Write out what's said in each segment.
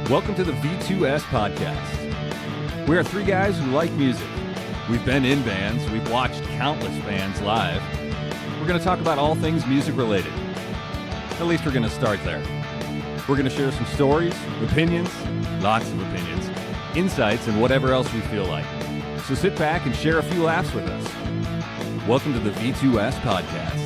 Welcome to the V2S podcast. We are three guys who like music. We've been in bands. We've watched countless bands live. We're going to talk about all things music related. At least we're going to start there. We're going to share some stories, opinions, lots of opinions, insights, and whatever else we feel like. So sit back and share a few laughs with us. Welcome to the V2S podcast.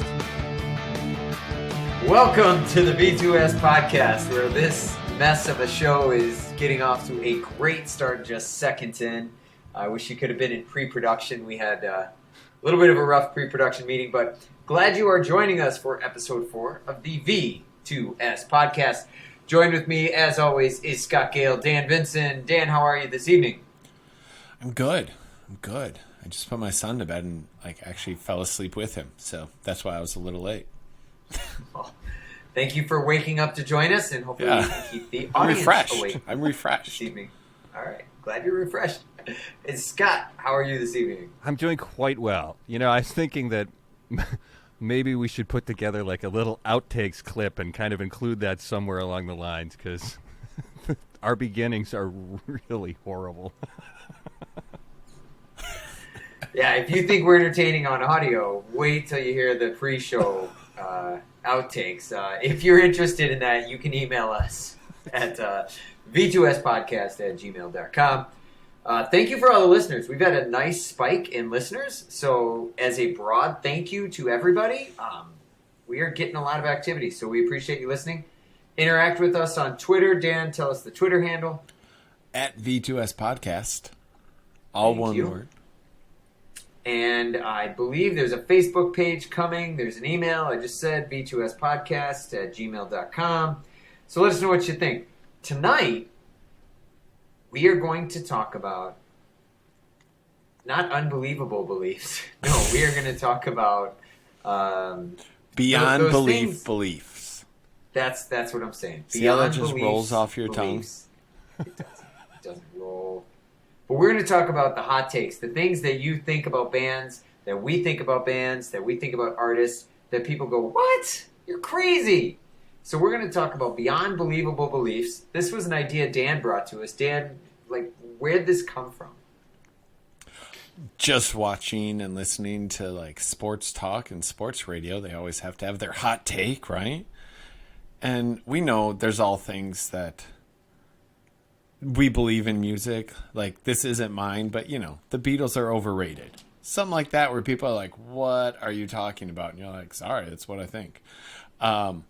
Welcome to the V2S podcast, where this mess of a show is getting off to a great start just seconds in. I wish you could have been in pre-production. We had a little bit of a rough pre-production meeting, but glad you are joining us for episode 4 of the V2S podcast. Joined with me, as always, is Scott Gale, Dan Vinson. Dan, how are you this evening? I'm good. I just put my son to bed and actually fell asleep with him, so that's why I was a little late. Well, thank you for waking up to join us, and hopefully we can keep the audience awake. I'm refreshed this evening. All right, glad you're refreshed. And Scott, how are you this evening? I'm doing quite well. You know, I was thinking that maybe we should put together like a little outtakes clip and kind of include that somewhere along the lines, because our beginnings are really horrible. Yeah, if you think we're entertaining on audio, wait till you hear the pre-show outtakes. If you're interested in that, you can email us at v2spodcast@gmail.com. Thank you for all the listeners. We've had a nice spike in listeners. So as a broad thank you to everybody, we are getting a lot of activity. So we appreciate you listening. Interact with us on Twitter. Dan, tell us the Twitter handle. At V2S Podcast. All Thank one you. word. And I believe there's a Facebook page coming. There's an email. I just said v2spodcast@gmail.com. So let us know what you think. Tonight, we are going to talk about not unbelievable beliefs. No, we are going to talk about Beyond those belief things. Beliefs. That's what I'm saying. See how that Beyond just beliefs, rolls off your tongue? It doesn't roll. But we're going to talk about the hot takes, the things that you think about bands, that we think about bands, that we think about artists, that people go, what? You're crazy. So we're going to talk about Beyond Believable Beliefs. This was an idea Dan brought to us. Dan, where'd this come from? Just watching and listening to sports talk and sports radio, they always have to have their hot take, right? And we know there's all things that we believe in music. This isn't mine, but the Beatles are overrated. Something like that, where people are like, what are you talking about? And you're like, sorry, that's what I think. So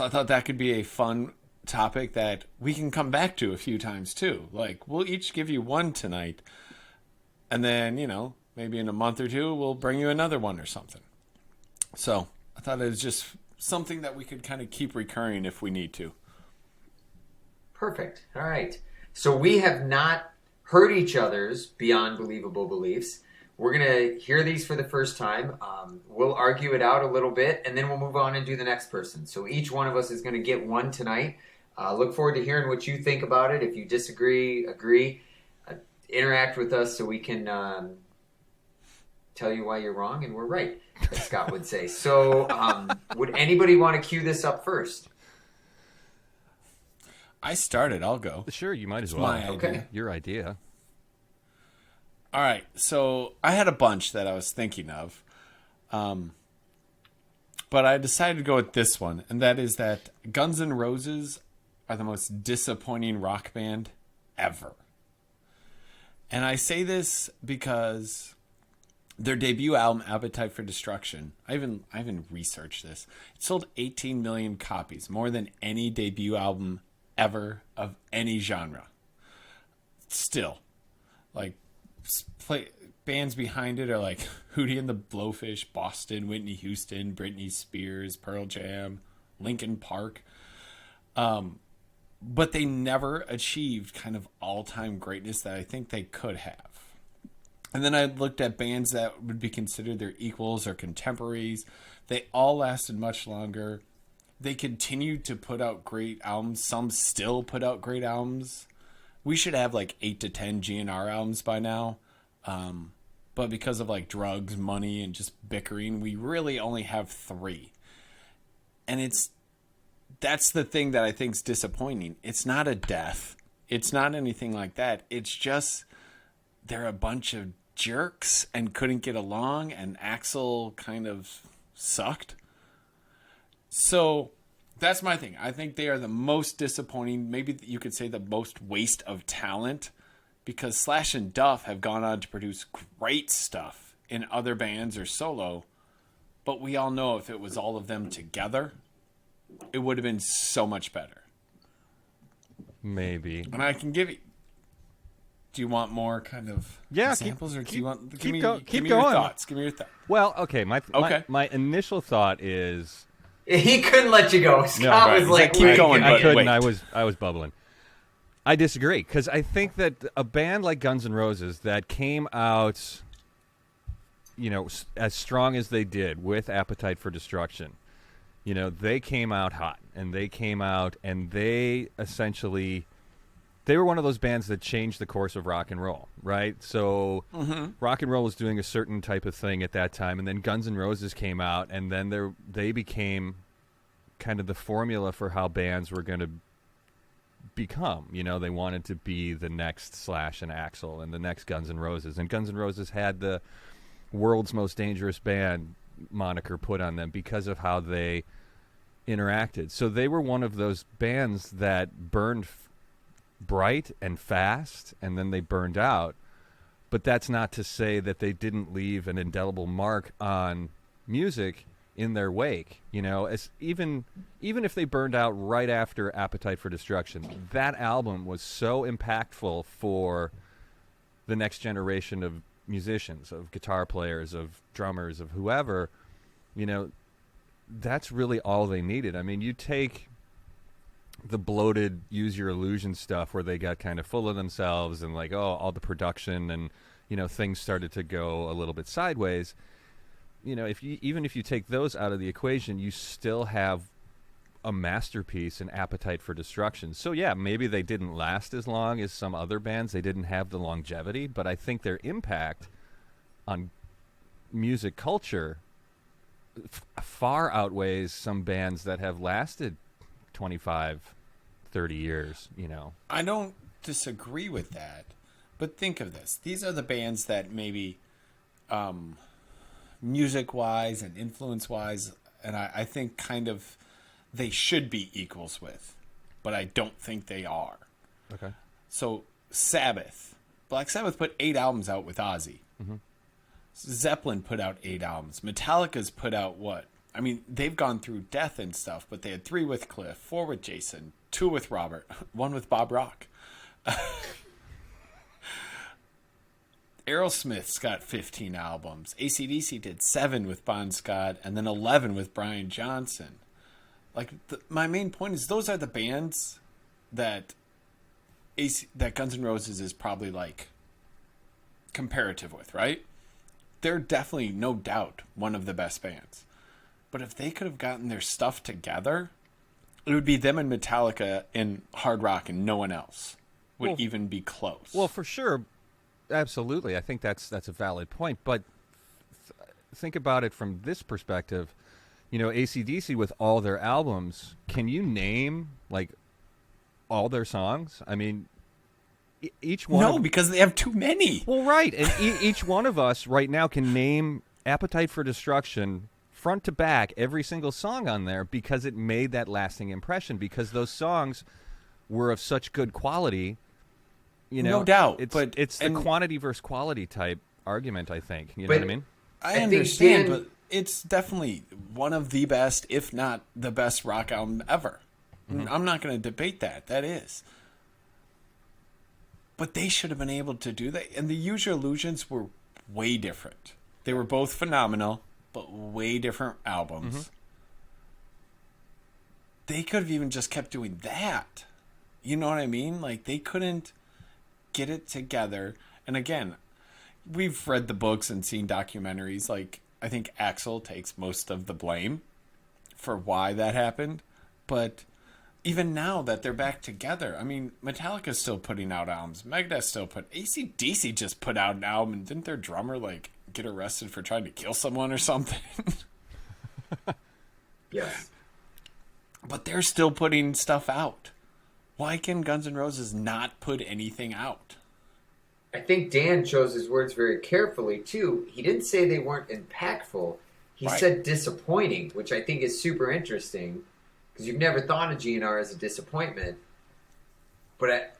I thought that could be a fun topic that we can come back to a few times too. We'll each give you one tonight, and then, maybe in a month or two, we'll bring you another one or something. So I thought it was just something that we could kind of keep recurring if we need to. Perfect. All right. So we have not heard each other's Beyond Believable Beliefs. We're going to hear these for the first time. We'll argue it out a little bit, and then we'll move on and do the next person. So each one of us is going to get one tonight. Look forward to hearing what you think about it. If you disagree, agree, interact with us so we can tell you why you're wrong and we're right, as Scott would say. So would anybody want to cue this up first? I started. I'll go. Sure, you might as It's well. my idea. Your idea. All right. So I had a bunch that I was thinking of. But I decided to go with this one. And that is that Guns N' Roses are the most disappointing rock band ever. And I say this because their debut album, Appetite for Destruction, I even researched this. It sold 18 million copies, more than any debut album ever of any genre. Still, bands behind it are like Hootie and the Blowfish, Boston, Whitney Houston, Britney Spears, Pearl Jam, Linkin Park. But they never achieved kind of all-time greatness that I think they could have. And then I looked at bands that would be considered their equals or contemporaries. They all lasted much longer. They continued to put out great albums. Some still put out great albums. We should have 8 to 10 GNR albums by now. But because of drugs, money, and just bickering, we really only have 3. And it's that's the thing that I think is disappointing. It's not a death. It's not anything like that. It's just they're a bunch of jerks and couldn't get along, and Axl kind of sucked. So that's my thing. I think they are the most disappointing, maybe you could say the most waste of talent, because Slash and Duff have gone on to produce great stuff in other bands or solo, but we all know if it was all of them together, it would have been so much better. Maybe. And I can give you... Do you want more kind of examples, or do you want... Give me your thoughts. Give me your thoughts. Well, okay. My initial thought is... He couldn't let you go. Scott was like, keep going. I couldn't. Wait. I was bubbling. I disagree, because I think that a band like Guns N' Roses that came out, as strong as they did with Appetite for Destruction, they came out hot, and they came out and they essentially, they were one of those bands that changed the course of rock and roll, right? So rock and roll was doing a certain type of thing at that time, and then Guns N' Roses came out, and then they became kind of the formula for how bands were going to become. They wanted to be the next Slash and Axl and the next Guns N' Roses, and Guns N' Roses had the world's most dangerous band moniker put on them because of how they interacted. So they were one of those bands that burned bright and fast, and then they burned out. But that's not to say that they didn't leave an indelible mark on music in their wake. As even if they burned out right after Appetite for Destruction, that album was so impactful for the next generation of musicians, of guitar players, of drummers, of whoever. That's really all they needed. I mean, you take the bloated Use Your Illusion stuff where they got kind of full of themselves and all the production and things started to go a little bit sideways. If you take those out of the equation, you still have a masterpiece in Appetite for Destruction. So yeah, maybe they didn't last as long as some other bands. They didn't have the longevity, but I think their impact on music culture far outweighs some bands that have lasted 25, 30 years, I don't disagree with that, but think of this. These are the bands that maybe music-wise and influence-wise, and I think kind of they should be equals with, but I don't think they are. Okay. So Sabbath. Black Sabbath put 8 albums out with Ozzy. Mm-hmm. Zeppelin put out 8 albums. Metallica's put out what? I mean, they've gone through death and stuff, but they had 3 with Cliff, 4 with Jason, 2 with Robert, 1 with Bob Rock. Aerosmith's got 15 albums. AC/DC did 7 with Bon Scott and then 11 with Brian Johnson. My main point is those are the bands that Guns N' Roses is probably comparative with, right? They're definitely, no doubt, one of the best bands. But if they could have gotten their stuff together, it would be them and Metallica in hard rock, and no one else would even be close. Well, for sure, absolutely. I think that's a valid point. But think about it from this perspective. AC/DC with all their albums, can you name all their songs? I mean, each one. No, because they have too many. Well, right, and each one of us right now can name Appetite for Destruction front to back, every single song on there, because it made that lasting impression, because those songs were of such good quality. No doubt. It's the quantity versus quality type argument, I think. You know what I mean? I understand, but it's definitely one of the best, if not the best rock album ever. Mm-hmm. I'm not going to debate that. That is. But they should have been able to do that. And the Use Your Illusions were way different. They were both phenomenal, but way different albums. Mm-hmm. They could have even just kept doing that. You know what I mean? They couldn't get it together. And again, we've read the books and seen documentaries. I think Axl takes most of the blame for why that happened. But even now that they're back together, I mean, Metallica's still putting out albums. Megadeth still AC/DC just put out an album, and didn't their drummer get arrested for trying to kill someone or something? Yes. But they're still putting stuff out. Why can Guns N' Roses not put anything out? I think Dan chose his words very carefully, too. He didn't say they weren't impactful. He said disappointing, which I think is super interesting, because you've never thought of GNR as a disappointment. But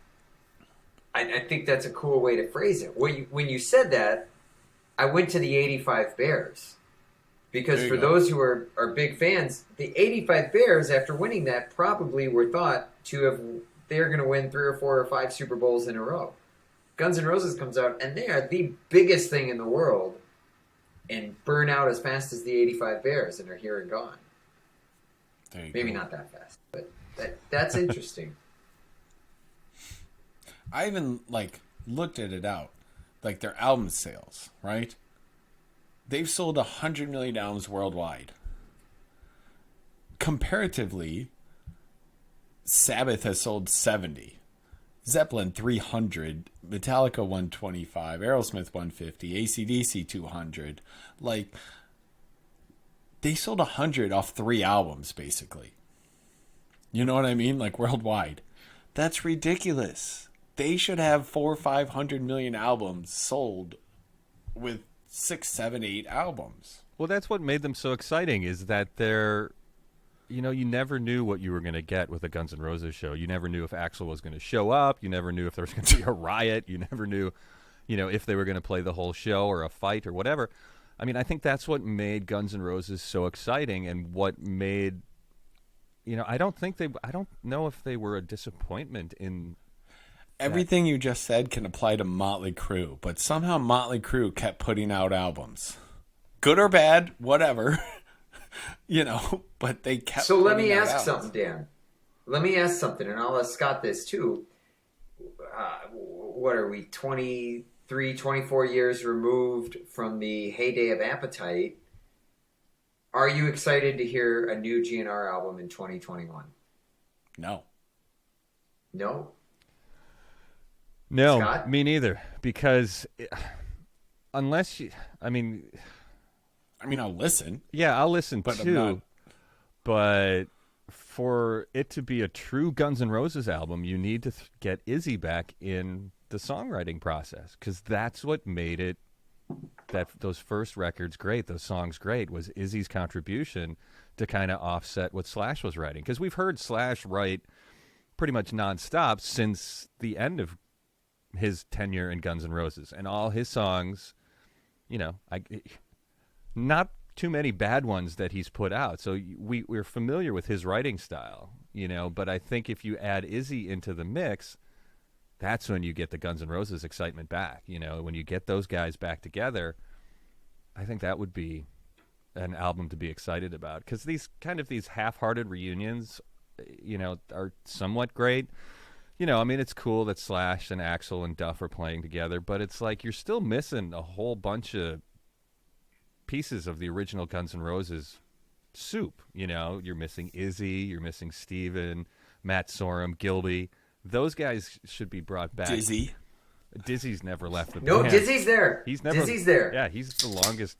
I think that's a cool way to phrase it. When you said that, I went to the 85 Bears. Because for those who are big fans, the 85 Bears, after winning that, probably were thought to have, they're going to win 3 or 4 or 5 Super Bowls in a row. Guns N' Roses comes out, and they are the biggest thing in the world, and burn out as fast as the 85 Bears, and are here and gone. Maybe not that fast, but that's interesting. I even, looked at it out. Their album sales, right? They've sold 100 million albums worldwide. Comparatively, Sabbath has sold 70. Zeppelin 300, Metallica 125, Aerosmith 150, AC/DC 200. They sold 100 off 3 albums, basically. You know what I mean? Worldwide. That's ridiculous. They should have 400 or 500 million albums sold with 6, 7, 8 albums. Well, that's what made them so exciting, is that they're, you never knew what you were going to get with a Guns N' Roses show. You never knew if Axl was going to show up. You never knew if there was going to be a riot. You never knew, if they were going to play the whole show or a fight or whatever. I mean, I think that's what made Guns N' Roses so exciting, and what made, I don't know if they were a disappointment in. Everything you just said can apply to Motley Crue, but somehow Motley Crue kept putting out albums. Good or bad, whatever. But they kept. So let me ask something, Dan. Let me ask something, and I'll ask Scott this too. What are we, 23, 24 years removed from the heyday of Appetite? Are you excited to hear a new GNR album in 2021? No. No? No, Scott? Me neither. Because unless you, I'll listen. Yeah, I'll listen but too. But for it to be a true Guns N' Roses album, you need to get Izzy back in the songwriting process, because that's what made those first records great, those songs great, was Izzy's contribution to kind of offset what Slash was writing. Because we've heard Slash write pretty much nonstop since the end of his tenure in Guns N' Roses, and all his songs, not too many bad ones that he's put out. So we're familiar with his writing style, but I think if you add Izzy into the mix, that's when you get the Guns N' Roses excitement back. When you get those guys back together, I think that would be an album to be excited about, because these half-hearted reunions, are somewhat great. It's cool that Slash and Axl and Duff are playing together, but it's you're still missing a whole bunch of pieces of the original Guns N' Roses soup. You're missing Izzy, you're missing Steven, Matt Sorum, Gilby. Those guys should be brought back. Dizzy's never left the band. No, Dizzy's there. Dizzy's there. Yeah, he's the longest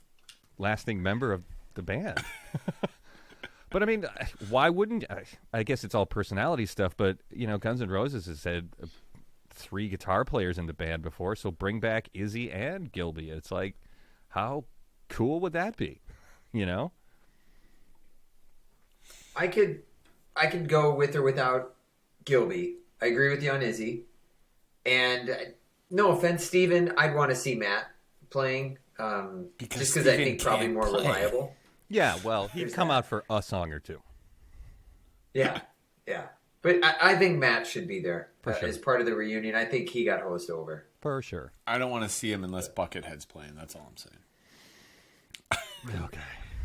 lasting member of the band. But why wouldn't I guess it's all personality stuff, but Guns N' Roses has had 3 guitar players in the band before, so bring back Izzy and Gilby. It's how cool would that be? I could go with or without Gilby. I agree with you on Izzy. And no offense, Steven, I'd want to see Matt playing, just because I think probably more reliable. Yeah, well, he'd come out for a song or 2. Yeah. But I think Matt should be there sure. As part of the reunion. I think he got hosed over. For sure. I don't want to see him unless Buckethead's playing. That's all I'm saying. Okay.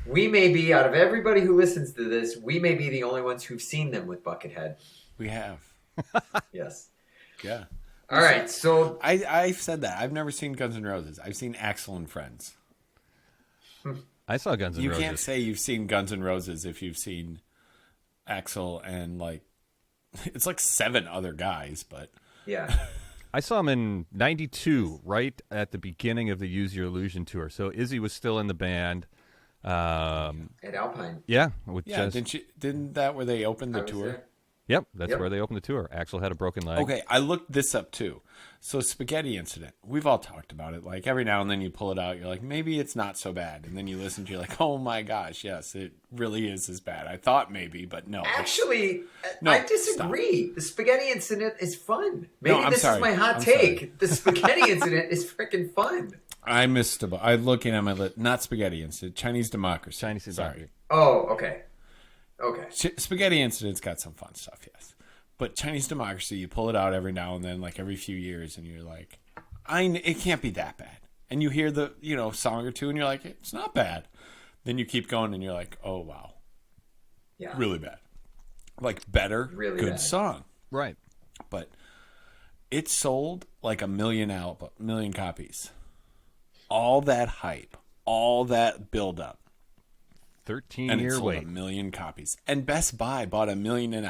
We may be, out of everybody who listens to this, we may be the only ones who've seen them with Buckethead. We have. Yes. Yeah. All right, so... I've said that. I've never seen Guns N' Roses. I've seen Axl and Friends. I saw Guns N' Roses. You can't say you've seen Guns N' Roses if you've seen Axl and it's 7 other guys, but yeah. I saw him in '92, right at the beginning of the Use Your Illusion tour. So Izzy was still in the band. At Alpine. Yeah, didn't that where they opened the I was tour? there. Yep, that's Yep. where they opened the tour. Axl had a broken leg. Okay, I looked this up too. So Spaghetti Incident, we've all talked about it. Like every now and then you pull it out, you're like, maybe it's not so bad. And then you listen to it, you're like, oh my gosh, yes, it really is as bad. I thought maybe, but no. Actually, No, I disagree. The Spaghetti Incident is fun. Maybe I'm this sorry. is my hot I'm take. sorry. The Spaghetti Incident is freaking fun. I missed about. I'm looking at my list. Not Spaghetti Incident. Chinese Democracy. Chinese Democracy. Sorry. Oh, okay. Okay. Spaghetti Incident's got some fun stuff, yes. But Chinese Democracy, you pull it out every now and then, like every few years, and you're like, it can't be that bad. And you hear the song or two, and you're like, it's not bad. Then you keep going, and you're like, oh wow, Yeah. really bad. Like better, Really good bad. song, Right. but it sold like 1 million copies. All that hype, all that build up, and it 13-year sold wait. 1 million copies. And Best Buy bought 1.5 million.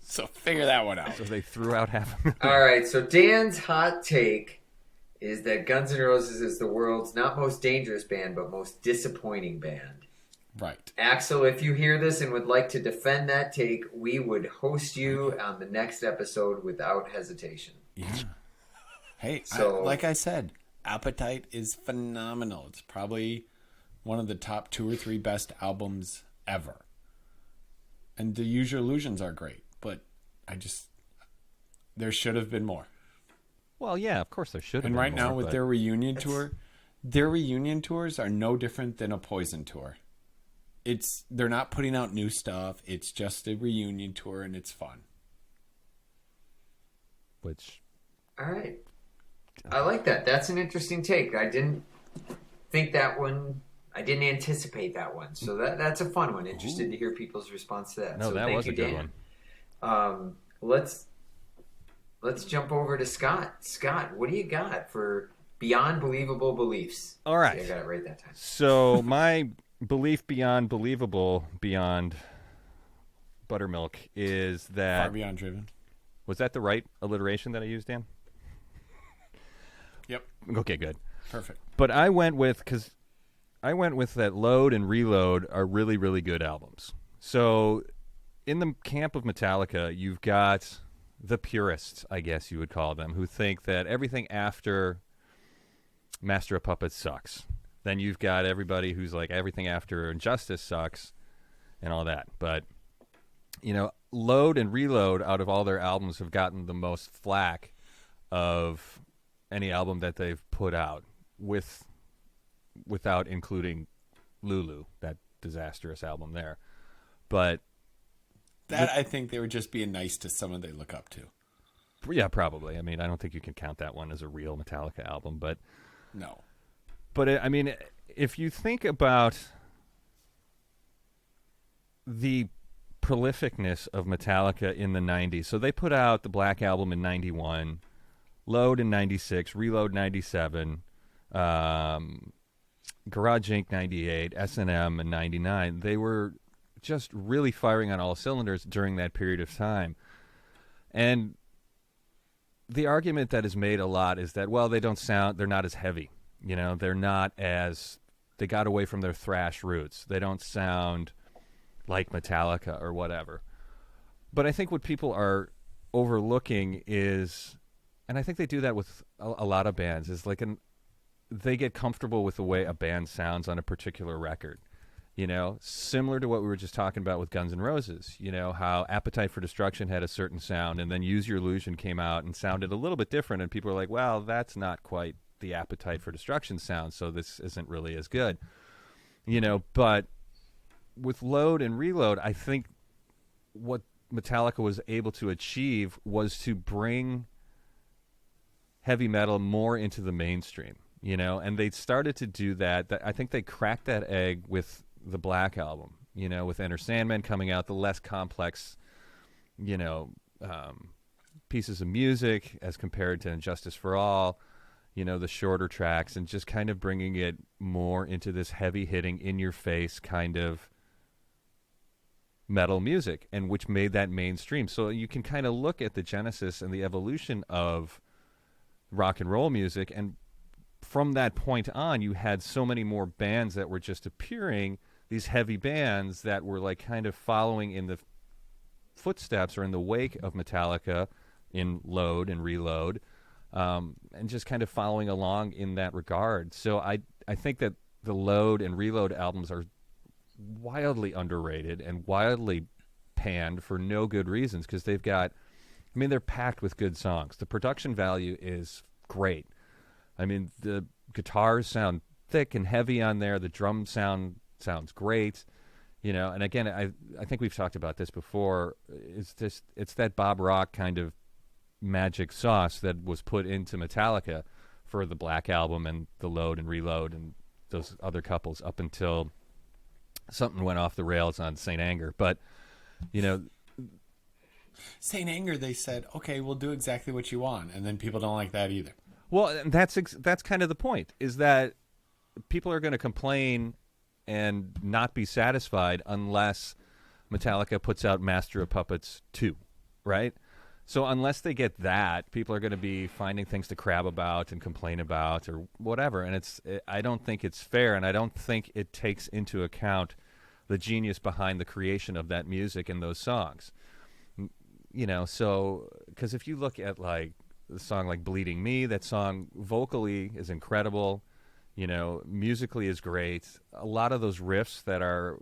So figure that one out. So they threw out half a million. All right. So Dan's hot take is that Guns N' Roses is the world's not most dangerous band, but most disappointing band. Right. Axel, if you hear this and would like to defend that take, we would host you on the next episode without hesitation. Yeah. Hey, So- like I said, Appetite is phenomenal. It's probably one of the top 2 or 3 best albums ever. And the Use Your Illusions are great, but there should have been more. Well, yeah, of course there should have And been right more, now with but their reunion tours are no different than a Poison tour. They're not putting out new stuff. It's just a reunion tour, and it's fun. which All right. I like that. That's an interesting take. I didn't think that one. I didn't anticipate that one. So that's a fun one. Interested to hear people's response to that. no, so that thank was you, a good Dan. one. Let's jump over to Scott. Scott, what do you got for Beyond Believable Beliefs? All right. See, I got it right that time. So my belief beyond believable, beyond buttermilk, is Far that Beyond Driven. was that the right alliteration that I used, Dan? Yep. Okay, good. Perfect. But I went with that Load and Reload are really, really good albums. So in the camp of Metallica, you've got the purists, I guess you would call them, who think that everything after Master of Puppets sucks. Then you've got everybody who's like everything after Injustice sucks and all that. But, Load and Reload out of all their albums have gotten the most flack of any album that they've put out without including Lulu, that disastrous album there. But I think they were just being nice to someone they look up to. yeah, probably. I mean, I don't think you can count that one as a real Metallica album, but No. If you think about the prolificness of Metallica in the 90s, so they put out the Black Album in 91, Load in 96, Reload 97, Garage Inc. 98, S&M in 99. They were just really firing on all cylinders during that period of time. And the argument that is made a lot is that, well, they're not as heavy. They're not as, they got away from their thrash roots. They don't sound like Metallica or whatever. But I think what people are overlooking is, and I think they do that with a lot of bands, is they get comfortable with the way a band sounds on a particular record. Similar to what we were just talking about with Guns N' Roses, how Appetite for Destruction had a certain sound, and then Use Your Illusion came out and sounded a little bit different, and people are like, well, that's not quite the Appetite for Destruction sound, so this isn't really as good. But with Load and Reload, I think what Metallica was able to achieve was to bring heavy metal more into the mainstream, and they started to do that. I think they cracked that egg with the Black Album, with Enter Sandman coming out, the less complex, pieces of music as compared to Injustice for All, the shorter tracks, and just kind of bringing it more into this heavy-hitting, in-your-face kind of metal music, and which made that mainstream. So you can kind of look at the genesis and the evolution of rock and roll music and from that point on, you had so many more bands that were just appearing, these heavy bands that were like kind of following in the footsteps or in the wake of Metallica in Load and Reload, and just kind of following along in that regard. So I think that the Load and Reload albums are wildly underrated and wildly panned for no good reasons, because they've got, I mean, they're packed with good songs. The production value is great. I mean, the guitars sound thick and heavy on there. The drum sounds great. And again, I think we've talked about this before. It's that Bob Rock kind of magic sauce that was put into Metallica for the Black Album and the Load and Reload and those other couples up until something went off the rails on Saint Anger. But, Saint Anger, they said, okay, we'll do exactly what you want. And then people don't like that either. Well, that's kind of the point, is that people are going to complain and not be satisfied unless Metallica puts out Master of Puppets 2, right? So unless they get that, people are going to be finding things to crab about and complain about or whatever. And I don't think it's fair, and I don't think it takes into account the genius behind the creation of that music and those songs. So because if you look at like the song like Bleeding Me, that song vocally is incredible, musically is great. A lot of those riffs that are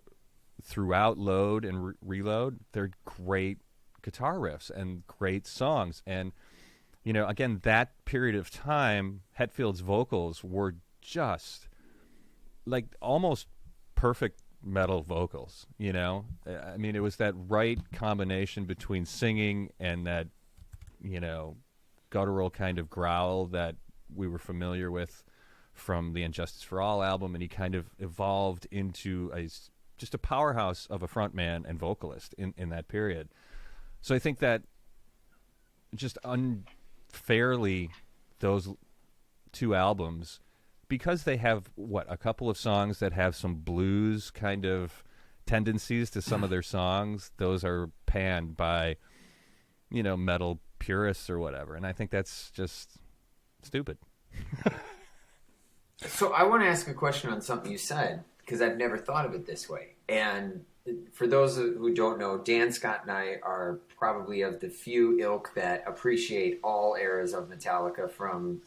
throughout Load and Reload, they're great guitar riffs and great songs. And, again, that period of time, Hetfield's vocals were just like almost perfect metal vocals, I mean, it was that right combination between singing and that, guttural kind of growl that we were familiar with from the Injustice for All album, and he kind of evolved into just a powerhouse of a frontman and vocalist in that period. So I think that just unfairly, those two albums, because they have, a couple of songs that have some blues kind of tendencies to some of their songs, those are panned by, metal purists or whatever. And I think that's just stupid. So I want to ask a question on something you said, because I've never thought of it this way. And for those who don't know, Dan Scott and I are probably of the few ilk that appreciate all eras of Metallica, from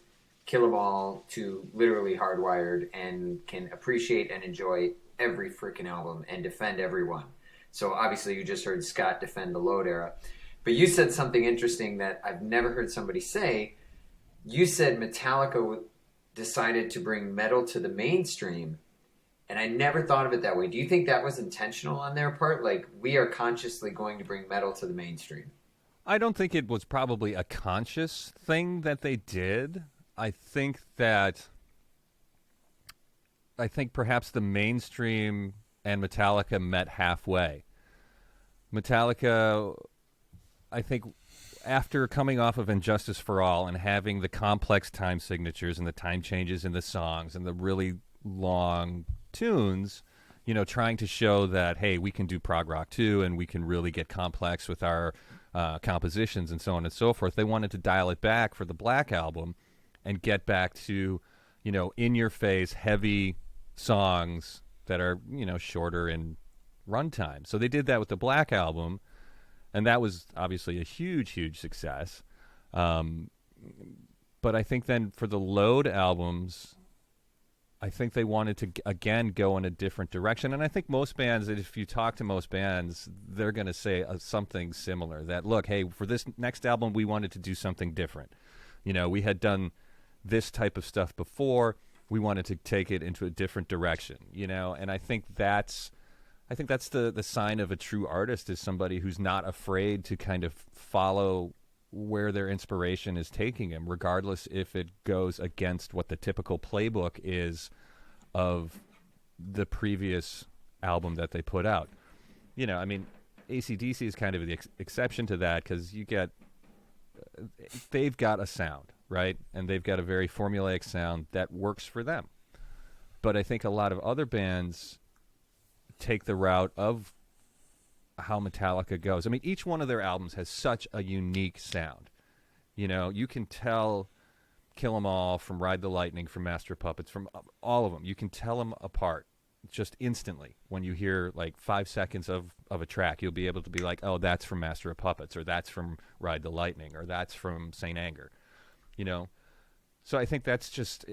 Kill 'Em All to literally Hardwired, and can appreciate and enjoy every freaking album and defend every one. So obviously you just heard Scott defend the Load era. But you said something interesting that I've never heard somebody say. You said Metallica decided to bring metal to the mainstream, and I never thought of it that way. Do you think that was intentional on their part? Like, we are consciously going to bring metal to the mainstream? I don't think it was probably a conscious thing that they did. I think perhaps the mainstream and Metallica met halfway. Metallica, I think, after coming off of Injustice for All and having the complex time signatures and the time changes in the songs and the really long tunes, trying to show that, hey, we can do prog rock too, and we can really get complex with our compositions and so on and so forth. They wanted to dial it back for the Black Album and get back to, in-your-face, heavy songs that are, shorter in runtime. So they did that with the Black Album, and that was obviously a huge, huge success. But I think then for the Load albums, I think they wanted to, again, go in a different direction. And I think most bands, if you talk to most bands, they're going to say something similar. That, look, hey, for this next album, we wanted to do something different. We had done this type of stuff before. We wanted to take it into a different direction, And I think that's the sign of a true artist, is somebody who's not afraid to kind of follow where their inspiration is taking them, regardless if it goes against what the typical playbook is of the previous album that they put out. I mean, AC/DC is kind of the exception to that, because they've got a sound, right? And they've got a very formulaic sound that works for them. But I think a lot of other bands take the route of how Metallica goes. I mean, each one of their albums has such a unique sound. You can tell Kill 'Em All, from Ride the Lightning, from Master of Puppets, from all of them. You can tell them apart just instantly. When you hear like 5 seconds of a track, you'll be able to be like, oh, that's from Master of Puppets, or that's from Ride the Lightning, or that's from Saint Anger, you know? So I think that's just,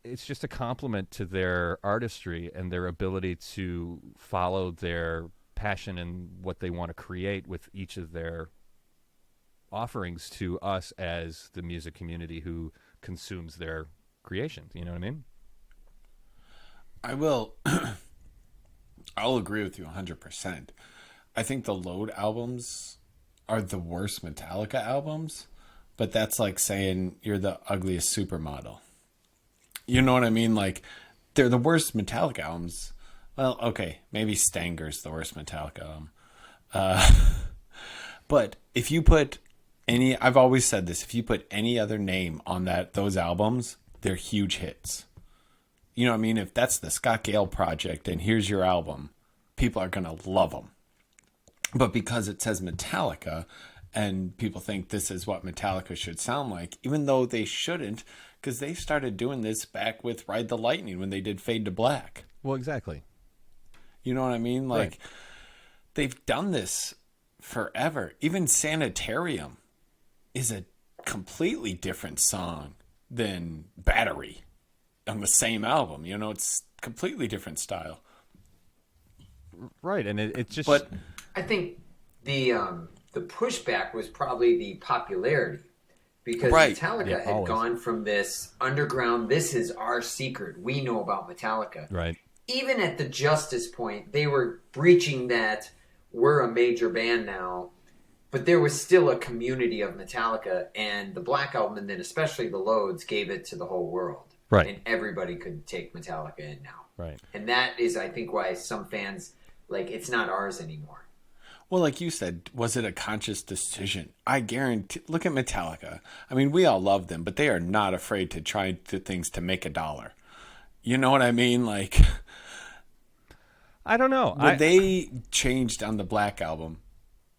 it's just a compliment to their artistry and their ability to follow their passion and what they want to create with each of their offerings to us as the music community who consumes their creations. You know what I mean? I will. I'll agree with you 100%. I think the Load albums are the worst Metallica albums, but that's like saying you're the ugliest supermodel. You know what I mean? Like, they're the worst Metallica albums. Well, okay, maybe Stanger's the worst Metallica album. But if you put I've always said this, if you put any other name on those albums, they're huge hits. You know what I mean? If that's the Scott Gale project and here's your album, people are going to love them. But because it says Metallica and people think this is what Metallica should sound like, even though they shouldn't, because they started doing this back with Ride the Lightning when they did Fade to Black. Well, exactly. You know what I mean? Like, right. They've done this forever. Even Sanitarium is a completely different song than Battery on the same album. You know, it's completely different style. Right, and it just... But I think the pushback was probably the popularity. Because right. Metallica had gone from this underground, this is our secret, we know about Metallica. Right. Even at the Justice point, they were breaching that we're a major band now. But there was still a community of Metallica, and the Black Album, and then especially the Loads, gave it to the whole world. Right. And everybody could take Metallica in now. Right. And that is, I think, why some fans, like, it's not ours anymore. Well, like you said, was it a conscious decision? I guarantee, look at Metallica. I mean, we all love them, but they are not afraid to try things to make $1. You know what I mean? Like, I don't know. When they changed on the Black Album,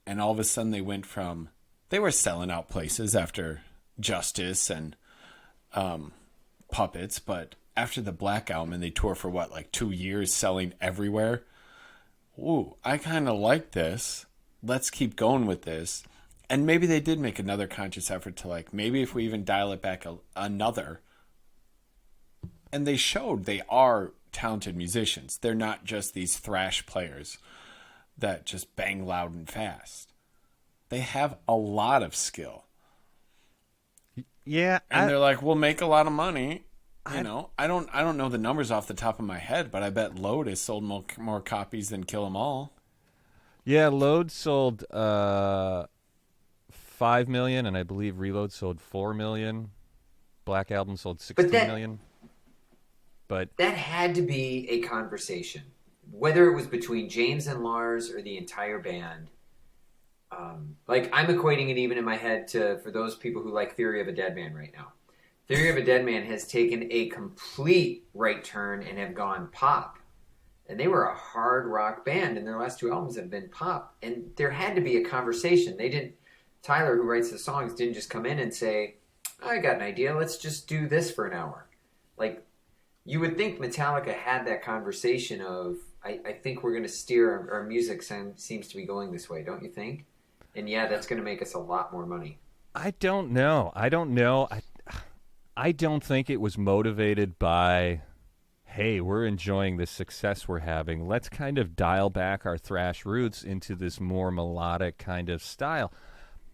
and all of a sudden they were selling out places after Justice and Puppets, but after the Black Album, and they tour for like 2 years selling everywhere. Ooh, I kind of like this. Let's keep going with this. And maybe they did make another conscious effort to like, maybe if we even dial it back another. And they showed they are talented musicians. They're not just these thrash players that just bang loud and fast. They have a lot of skill. Yeah. And they're like, we'll make a lot of money. I don't know the numbers off the top of my head, but I bet Load has sold more copies than Kill 'Em All. Yeah, Load sold 5 million, and I believe Reload sold 4 million. Black Album sold 16 million. But that had to be a conversation, whether it was between James and Lars or the entire band. Like, I'm equating it even in my head for those people who like Theory of a Dead Man right now. Theory of a Dead Man has taken a complete right turn and have gone pop. And they were a hard rock band, and their last 2 albums have been pop. And there had to be a conversation. Tyler, who writes the songs, didn't just come in and say, I got an idea, let's just do this for an hour. Like, you would think Metallica had that conversation of, I think we're going to steer our music seems to be going this way, don't you think? And yeah, that's going to make us a lot more money. I don't know. I don't think it was motivated by, hey, we're enjoying the success we're having. Let's kind of dial back our thrash roots into this more melodic kind of style.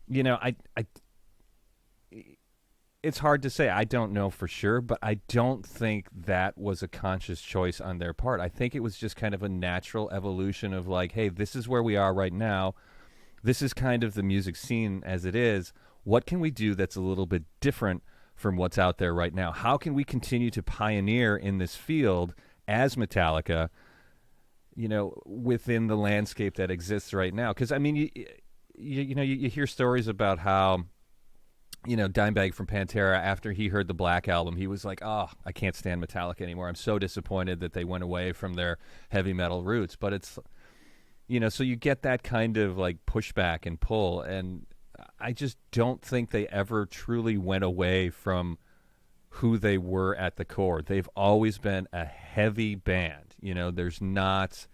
You know, it's hard to say. I don't know for sure, but I don't think that was a conscious choice on their part. I think it was just kind of a natural evolution of like, hey, this is where we are right now. This is kind of the music scene as it is. What can we do that's a little bit different from what's out there right now? How can we continue to pioneer in this field as Metallica, you know, within the landscape that exists right now? Because, I mean, you hear stories about how, you know, Dimebag from Pantera, after he heard the Black Album, he was like, oh, I can't stand Metallica anymore. I'm so disappointed that they went away from their heavy metal roots. But it's, you know, so you get that kind of like pushback and pull. And I just don't think they ever truly went away from who they were at the core. They've always been a heavy band. There's not,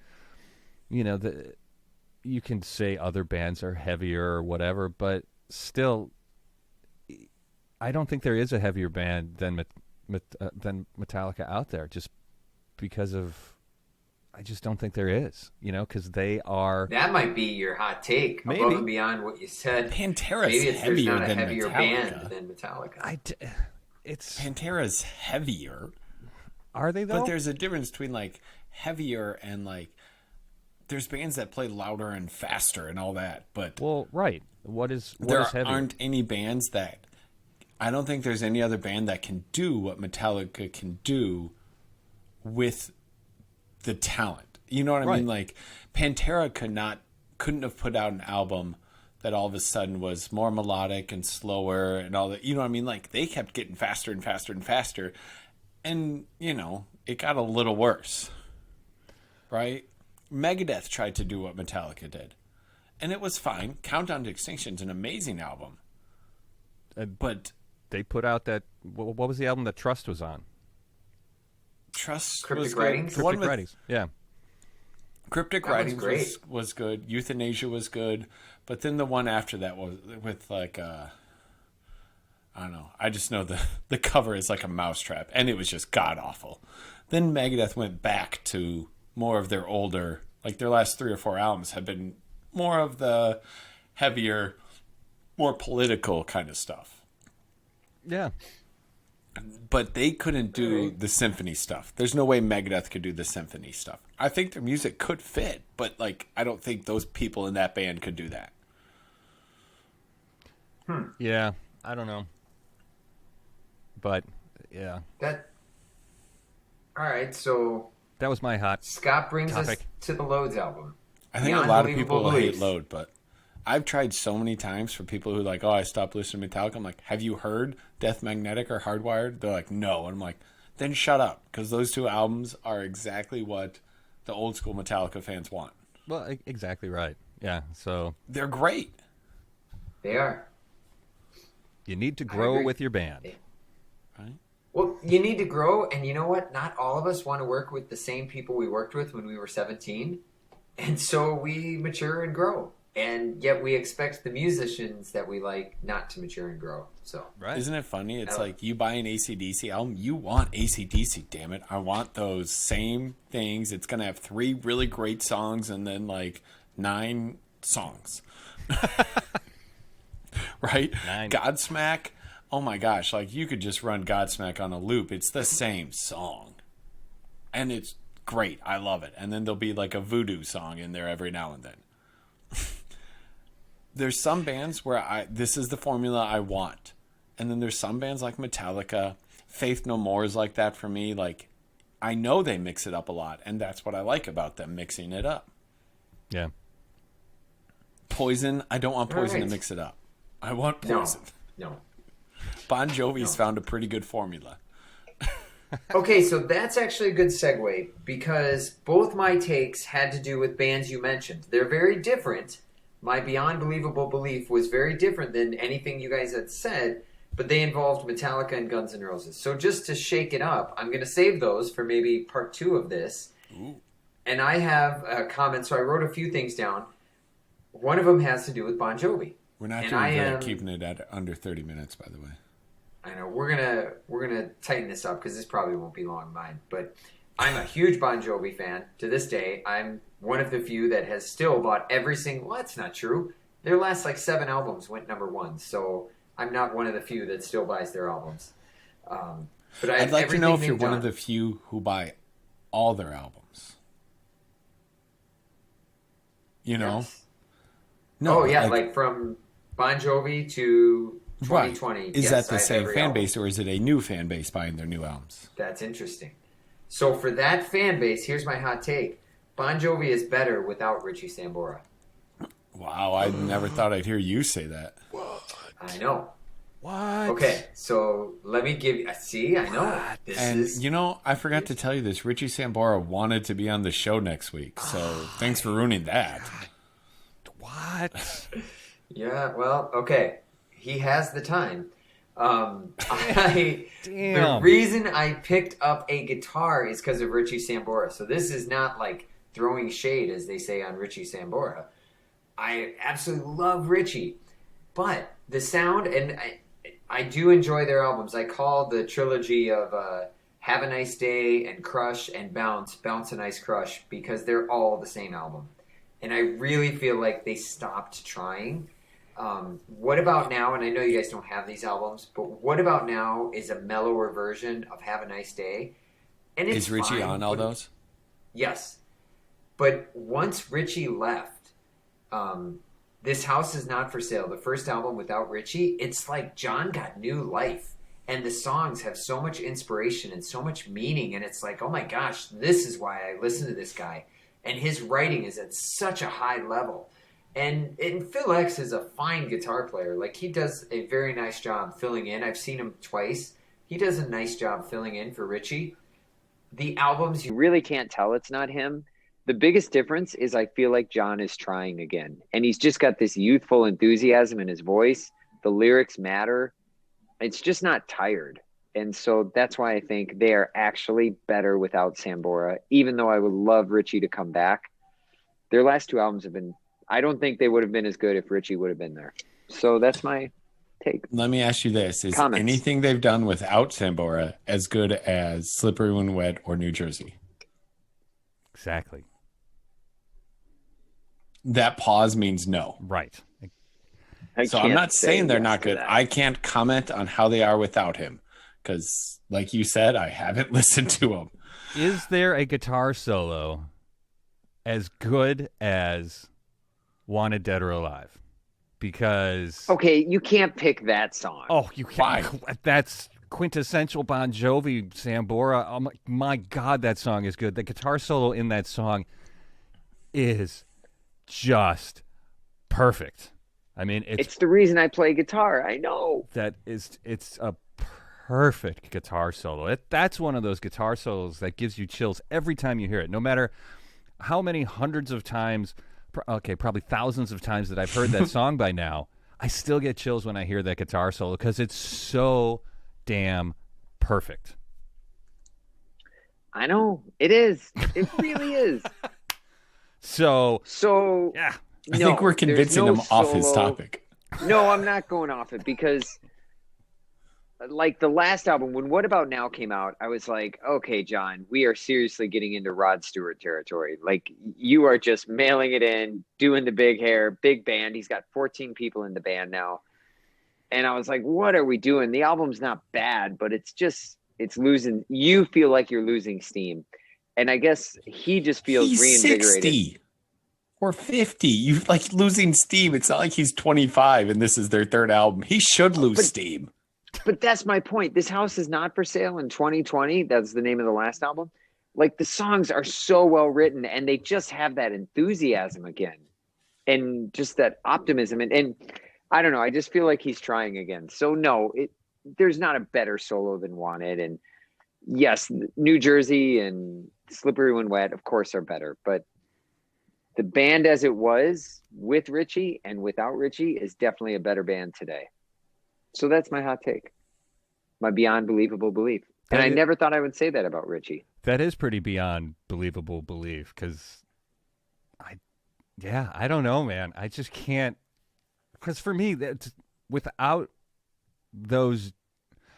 you can say other bands are heavier or whatever, but still, I don't think there is a heavier band than Metallica out there, just because of, I just don't think there is, because they are. That might be your hot take, maybe, above and beyond what you said. Pantera's heavier than heavier Metallica. band than Metallica. Pantera's heavier. Are they though? But there's a difference between like heavier and like there's bands that play louder and faster and all that. But right. What is heavier? Aren't any bands that I don't think there's any other band that can do what Metallica can do with the talent. You know what I mean? Like Pantera couldn't have put out an album that all of a sudden was more melodic and slower and all that. You know what I mean? Like they kept getting faster and faster and faster. And, it got a little worse. Right? Megadeth tried to do what Metallica did. And it was fine. Countdown to Extinction's an amazing album. But they put out that, what was the album that Trust was on? Trust Cryptic was Writings? good. Cryptic Writings, yeah. Cryptic Writings was good. Euthanasia was good. But then the one after that was with like I don't know. I just know the cover is like a mousetrap, and it was just god awful. Then Megadeth went back to more of their older, like their last 3 or 4 albums have been more of the heavier, more political kind of stuff. Yeah. But they couldn't do the symphony stuff. There's no way Megadeth could do the symphony stuff. I think their music could fit, but like I don't think those people in that band could do that. Yeah, I don't know. But yeah. All right, so that was my hot Scott brings topic. us to the Loads album. I think a lot of people will hate Load, but I've tried so many times for people who like, I stopped listening to Metallica. I'm like, have you heard Death Magnetic or Hardwired? They're like, no. And I'm like, then shut up, because those 2 albums are exactly what the old school Metallica fans want. Well, exactly right. Yeah, so they're great. They are. You need to grow with your band. Right? Well, you need to grow, and you know what? Not all of us want to work with the same people we worked with when we were 17, and so we mature and grow. And yet we expect the musicians that we like not to mature and grow. So right. Isn't it funny? It's like you buy an AC/DC album, you want AC/DC, damn it. I want those same things. It's going to have 3 really great songs and then like 9 songs. Right? 9. Godsmack, oh my gosh, like you could just run Godsmack on a loop. It's the same song. And it's great. I love it. And then there'll be like a voodoo song in there every now and then. There's some bands where this is the formula I want. And then there's some bands like Metallica. Faith No More is like that for me. Like, I know they mix it up a lot, and that's what I like about them, mixing it up. Yeah. Poison, I don't want Poison to mix it up. I want Poison. No. Bon Jovi's found a pretty good formula. Okay, so that's actually a good segue, because both my takes had to do with bands you mentioned. They're very different. My Beyond Believable Belief was very different than anything you guys had said, but they involved Metallica and Guns N' Roses. So just to shake it up, I'm going to save those for maybe part 2 of this. Ooh. And I have a comment, so I wrote a few things down. One of them has to do with Bon Jovi. We're not doing keeping it at under 30 minutes, by the way. I know we're gonna tighten this up because this probably won't be long, mine. But I'm a huge Bon Jovi fan to this day. I'm one of the few that has still bought every single. Well, that's not true. Their last 7 albums went #1, so I'm not one of the few that still buys their albums. But I'd like to know if you're one of the few who buy all their albums. You know? Yes. No. Oh yeah, like from Bon Jovi to 2020. Right. Is that the same fan base, or is it a new fan base buying their new albums? That's interesting. So for that fan base, here's my hot take. Bon Jovi is better without Richie Sambora. Wow, I never thought I'd hear you say that. What? I know. What? Okay, so let me give you... See, I know. I forgot to tell you this. Richie Sambora wanted to be on the show next week, so thanks for ruining that. What? Yeah, well, okay. He has the time. The Damn. reason I picked up a guitar is because of Richie Sambora. So this is not like throwing shade, as they say on Richie Sambora. I absolutely love Richie, but the sound, and I do enjoy their albums. I call the trilogy of Have a Nice Day and Crush and Bounce a Nice Crush, because they're all the same album. And I really feel like they stopped trying. What About Now, and I know you guys don't have these albums, but What About Now is a mellower version of Have a Nice Day. And it's Is Richie fine, on all but those? yes. But once Richie left, This House Is Not For Sale, the first album without Richie, it's like John got new life. And the songs have so much inspiration and so much meaning. And it's like, oh my gosh, this is why I listen to this guy. And his writing is at such a high level. And Phil X is a fine guitar player. Like, he does a very nice job filling in. I've seen him twice. He does a nice job filling in for Richie. The albums, you really can't tell it's not him. The biggest difference is I feel like John is trying again. And he's just got this youthful enthusiasm in his voice. The lyrics matter. It's just not tired. And so that's why I think they are actually better without Sambora, even though I would love Richie to come back. Their last two albums have been, I don't think they would have been as good if Richie would have been there. So that's my take. Let me ask you this. Is Comments. anything they've done without Sambora as good as Slippery When Wet or New Jersey? Exactly. That pause means no. Right. So I'm not saying they're not good. I can't comment on how they are without him because, like you said, I haven't listened to them. Is there a guitar solo as good as Wanted Dead or Alive? Because Okay, you can't pick that song. oh, you can't. That's quintessential Bon Jovi, Sambora. Oh my God, that song is good. The guitar solo in that song is just perfect. I mean, It's the reason I play guitar. I know. it's a perfect guitar solo. That's one of those guitar solos that gives you chills every time you hear it, no matter how many hundreds of times, okay, probably thousands of times that I've heard that song by now. I still get chills when I hear that guitar solo because it's so damn perfect. I know. It is. It really is. So Yeah. I think we're convincing him off his topic. No, I'm not going off it because, like, the last album, when What About Now came out, I was like, okay, John, we are seriously getting into Rod Stewart territory. Like, you are just mailing it in, doing the big hair, big band. He's got 14 people in the band now. And I was like, what are we doing? The album's not bad, but it's losing. You feel like you're losing steam. And I guess he just feels He's reinvigorated. 60 or 50. You like losing steam. It's not like he's 25 and this is their third album. He should lose steam. But that's my point. This House Is Not For Sale in 2020. That's the name of the last album. Like, the songs are so well written and they just have that enthusiasm again and just that optimism. And I don't know. I just feel like he's trying again. So no, there's not a better solo than Wanted. And yes, New Jersey and Slippery When Wet, of course, are better. But the band as it was with Richie and without Richie is definitely a better band today. So that's my hot take, my beyond believable belief. And I never thought I would say that about Richie. that is pretty beyond believable belief because I don't know, man. I just can't. Because for me, that's without those,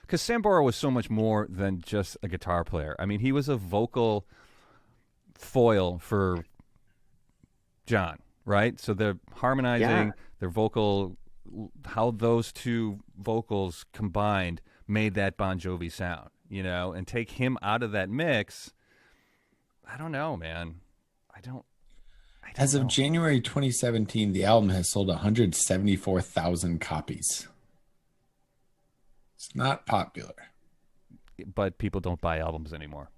because Sambora was so much more than just a guitar player. I mean, he was a vocal foil for John, right? So they're harmonizing, their vocal, how those two vocals combined made that Bon Jovi sound, and take him out of that mix. I don't know, man. I don't As of know. January 2017, the album has sold 174,000 copies. It's not popular. But people don't buy albums anymore.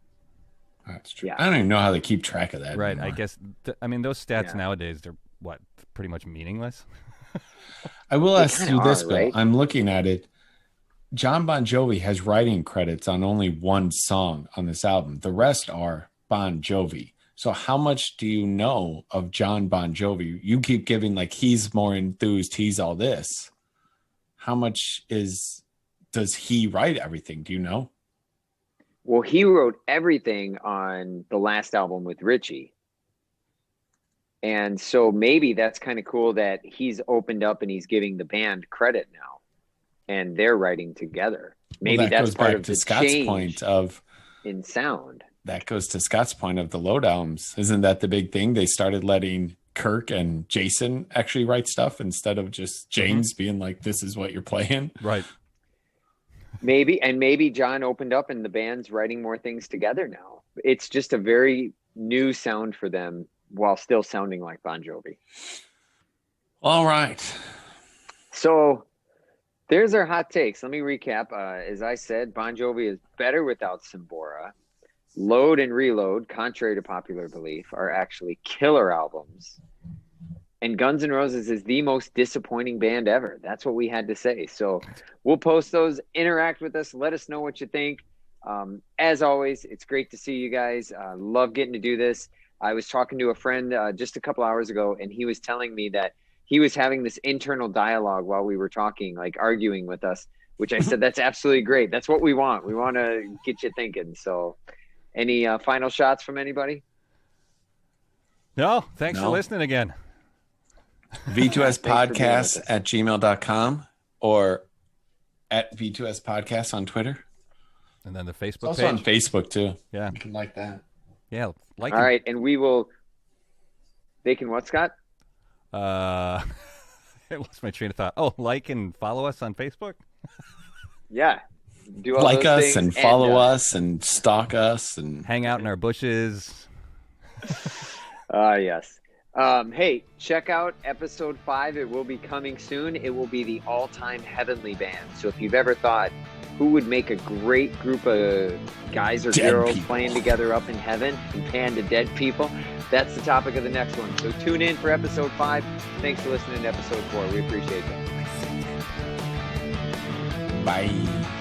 That's true. Yeah. I don't even know how they keep track of that. Right. anymore. I guess, those stats nowadays, they're pretty much meaningless. I will ask kinda you this, are, Bill. right? I'm looking at it. John Bon Jovi has writing credits on only one song on this album. The rest are Bon Jovi. So how much do you know of John Bon Jovi? You keep giving like he's more enthused, he's all this. How much does he write everything? Do you know? Well, he wrote everything on the last album with Richie. And so maybe that's kind of cool that he's opened up and he's giving the band credit now. And they're writing together. Maybe Well, that that's goes part back of to the Scott's change point of in sound. that goes to Scott's point of the lowdowns. Isn't that the big thing? They started letting Kirk and Jason actually write stuff instead of just James being like, this is what you're playing. Right. Maybe John opened up and the band's writing more things together now. It's just a very new sound for them while still sounding like Bon Jovi. All right. So there's our hot takes. Let me recap. As I said, Bon Jovi is better without Sambora. Load and Reload, contrary to popular belief, are actually killer albums. And Guns N' Roses is the most disappointing band ever. That's what we had to say. So we'll post those, interact with us, let us know what you think. As always, it's great to see you guys. Love getting to do this. I was talking to a friend just a couple hours ago, and he was telling me that he was having this internal dialogue while we were talking, like arguing with us, which I said, that's absolutely great. That's what we want. We want to get you thinking. So any final shots from anybody? No, thanks for listening again. V2S podcast at gmail.com or at V2S podcast on Twitter. And then the Facebook It's also page. on Facebook too. Yeah. You can like that. Yeah. Like All right. And we will, they can what, Scott? I lost my train of thought. Oh, like and follow us on Facebook? Yeah. Do all Like those us things and follow us and stalk us and Hang out in our bushes. Yes. Hey, check out episode 5. It will be coming soon. It will be the all-time heavenly band. So if you've ever thought who would make a great group of guys or Dead girls people. playing together up in heaven, compared to dead people, that's the topic of the next one. So tune in for episode 5. Thanks for listening to episode 4. We appreciate it. bye.